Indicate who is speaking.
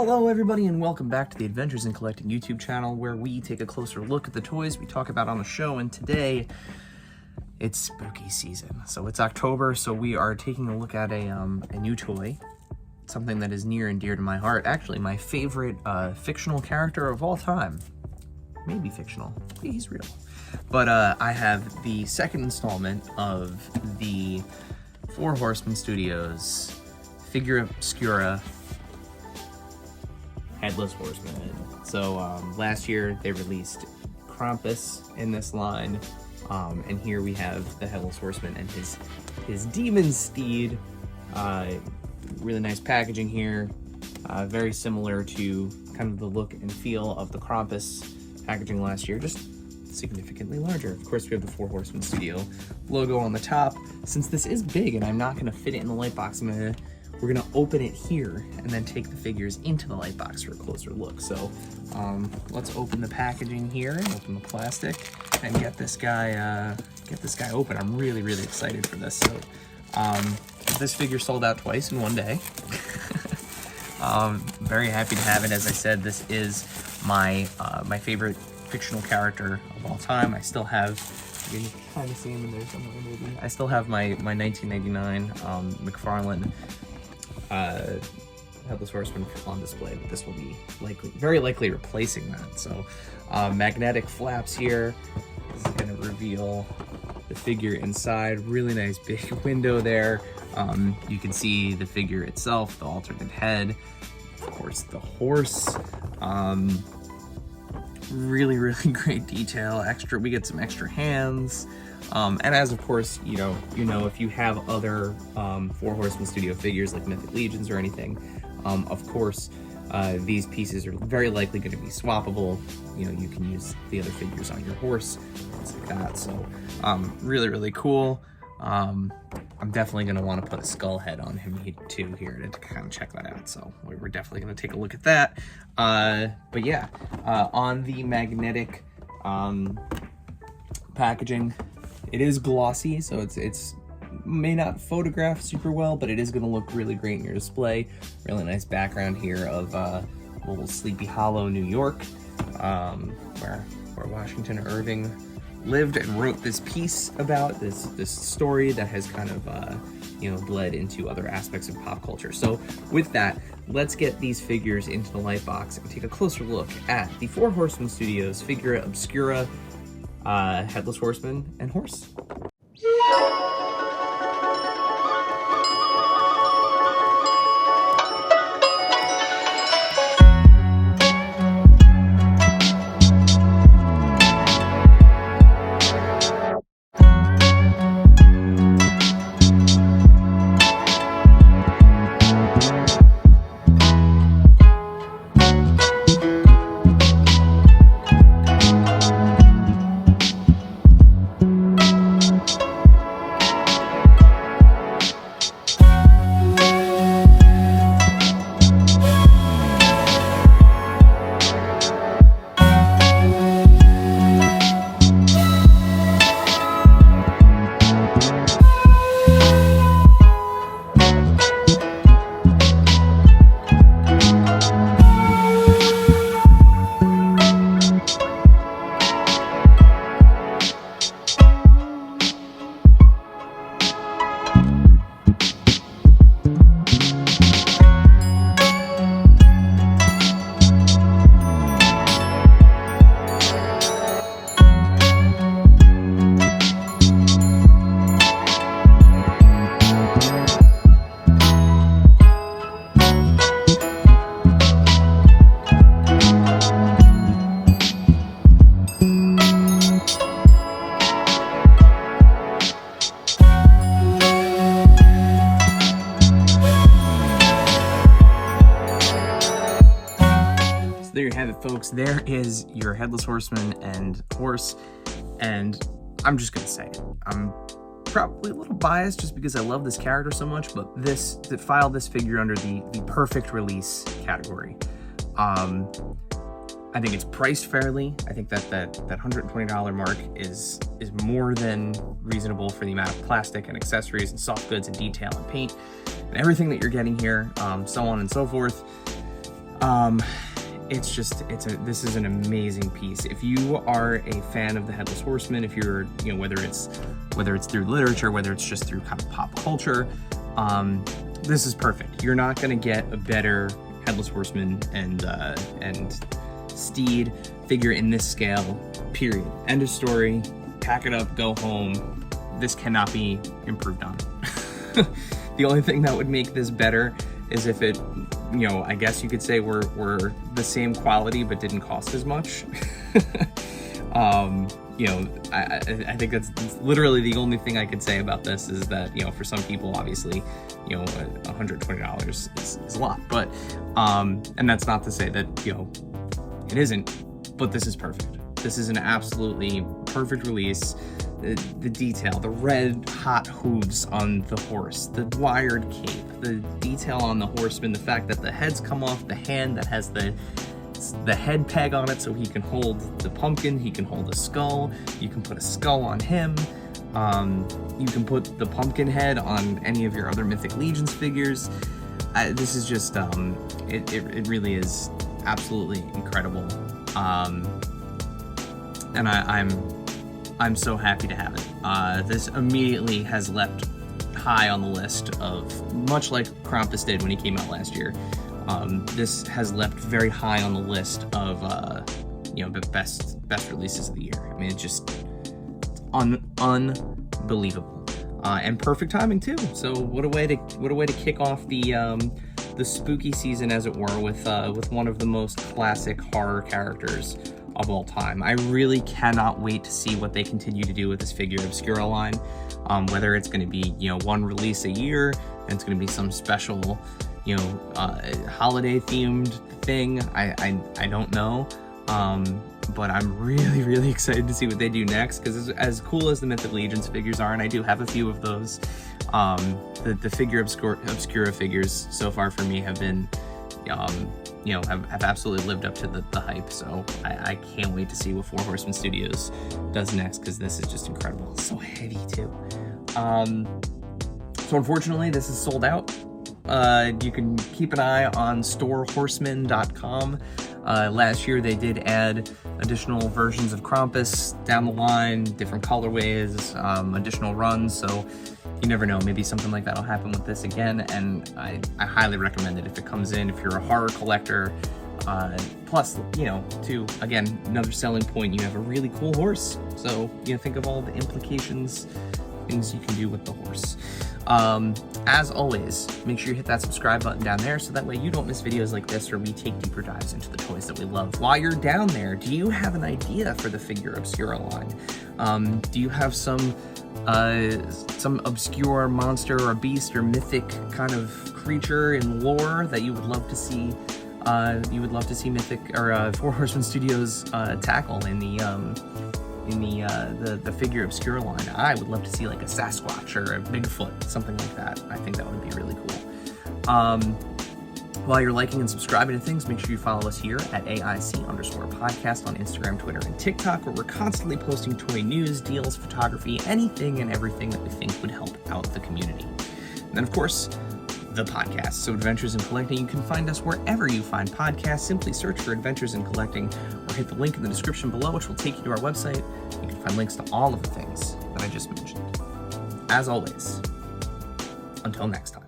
Speaker 1: Hello everybody and welcome back to the Adventures in Collecting YouTube channel, where we take a closer look at the toys we talk about on the show. And today it's spooky season. So it's October, so we are taking a look at a new toy, something that is near and dear to my heart. Actually, my favorite fictional character of all time. Maybe fictional, he's real. But I have the second installment of the Horsemen Studios Figura Obscura Headless Horseman. So last year they released Krampus in this line, and here we have the Headless Horseman and his demon steed. Really nice packaging here, very similar to kind of the look and feel of the Krampus packaging last year, just significantly larger. Of course, we have the Horsemen Studio logo on the top. Since this is big and I'm not going to fit it in the light box, we're gonna open it here and then take the figures into the light box for a closer look. So let's open the packaging here, open the plastic, and get this guy open. I'm really excited for this. So this figure sold out twice in one day. Very happy to have it. As I said, this is my my favorite fictional character of all time. I still have, you can kind of see him in there somewhere maybe. I still have my 1999 McFarlane Headless Horseman on display, but this will be very likely replacing that. So magnetic flaps here. This is going to reveal the figure inside. Really nice big window there. You can see the figure itself, the alternate head, of course the horse. Really great detail. We get some extra hands. And as of course, you know, if you have other Horsemen Studio figures like Mythic Legions or anything, of course, these pieces are very likely going to be swappable. You know, you can use the other figures on your horse, things like that. So, really cool. I'm definitely going to want to put a skull head on him too here to kind of check that out. So we're definitely going to take a look at that. But yeah, on the magnetic packaging, it is glossy, so it's may not photograph super well, but it is going to look really great in your display. Really nice background here of little Sleepy Hollow, New York, where Washington Irving lived and wrote this piece about this story that has kind of bled into other aspects of pop culture. So with that, let's get these figures into the light box and take a closer look at the Horsemen Studios Figura Obscura Headless Horseman and horse. There you have it, folks. There is your Headless Horseman and horse, and I'm just gonna say it. I'm probably a little biased just because I love this character so much, but to file this figure under the perfect release category. I think it's priced fairly. I think that $120 mark is more than reasonable for the amount of plastic and accessories and soft goods and detail and paint and everything that you're getting here, so on and so forth. This is an amazing piece. If you are a fan of the Headless Horseman, if you're, whether it's through literature, whether it's just through kind of pop culture, this is perfect. You're not going to get a better Headless Horseman and steed figure in this scale, period. End of story. Pack it up, go home. This cannot be improved on. The only thing that would make this better is if it, I guess you could say were the same quality but didn't cost as much. I think that's literally the only thing I could say about this, is that, for some people, obviously, $120 is a lot, but, and that's not to say that, it isn't, but this is perfect. This is an absolutely perfect release. The detail, the red hot hooves on the horse, the wired cape, the detail on the horseman, the fact that the heads come off the hand that has the head peg on it so he can hold the pumpkin, he can hold a skull, you can put a skull on him, you can put the pumpkin head on any of your other Mythic Legions figures. This is just, it really is absolutely incredible. And I'm so happy to have it. This immediately has leapt high on the list of, much like Krampus did when he came out last year. This has leapt very high on the list of, the best releases of the year. I mean, it's just unbelievable, and perfect timing too. So what a way to kick off the spooky season, as it were, with one of the most classic horror characters of all time. I really cannot wait to see what they continue to do with this Figura Obscura line. Whether it's going to be, one release a year, and it's going to be some special, holiday themed thing. I don't know. But I'm really, really excited to see what they do next, because as cool as the Mythic Legions figures are, and I do have a few of those, the Figura Obscura figures so far for me have been, have absolutely lived up to the hype. So I can't wait to see what Horsemen Studios does next, because this is just incredible. It's so heavy too. So unfortunately, this is sold out. You can keep an eye on storehorseman.com. Last year they did add additional versions of Krampus down the line, different colorways, additional runs, so you never know, maybe something like that will happen with this again, and I highly recommend it if it comes in, if you're a horror collector. Plus, too, again, another selling point, you have a really cool horse, so think of all the implications, things you can do with the horse. As always, make sure you hit that subscribe button down there so that way you don't miss videos like this where we take deeper dives into the toys that we love. While you're down there, do you have an idea for the Figura Obscura line? Do you have some obscure monster or beast or mythic kind of creature in lore that you would love to see Mythic or Horsemen Studios tackle in the Figura Obscura line? I would love to see like a Sasquatch or a Bigfoot, something like that. I think that would be really cool. While you're liking and subscribing to things, make sure you follow us here at AIC_podcast on Instagram, Twitter, and TikTok, where we're constantly posting toy news, deals, photography, anything and everything that we think would help out the community. And then, of course, the podcast. So Adventures in Collecting, you can find us wherever you find podcasts. Simply search for Adventures in Collecting or hit the link in the description below, which will take you to our website. You can find links to all of the things that I just mentioned. As always, until next time.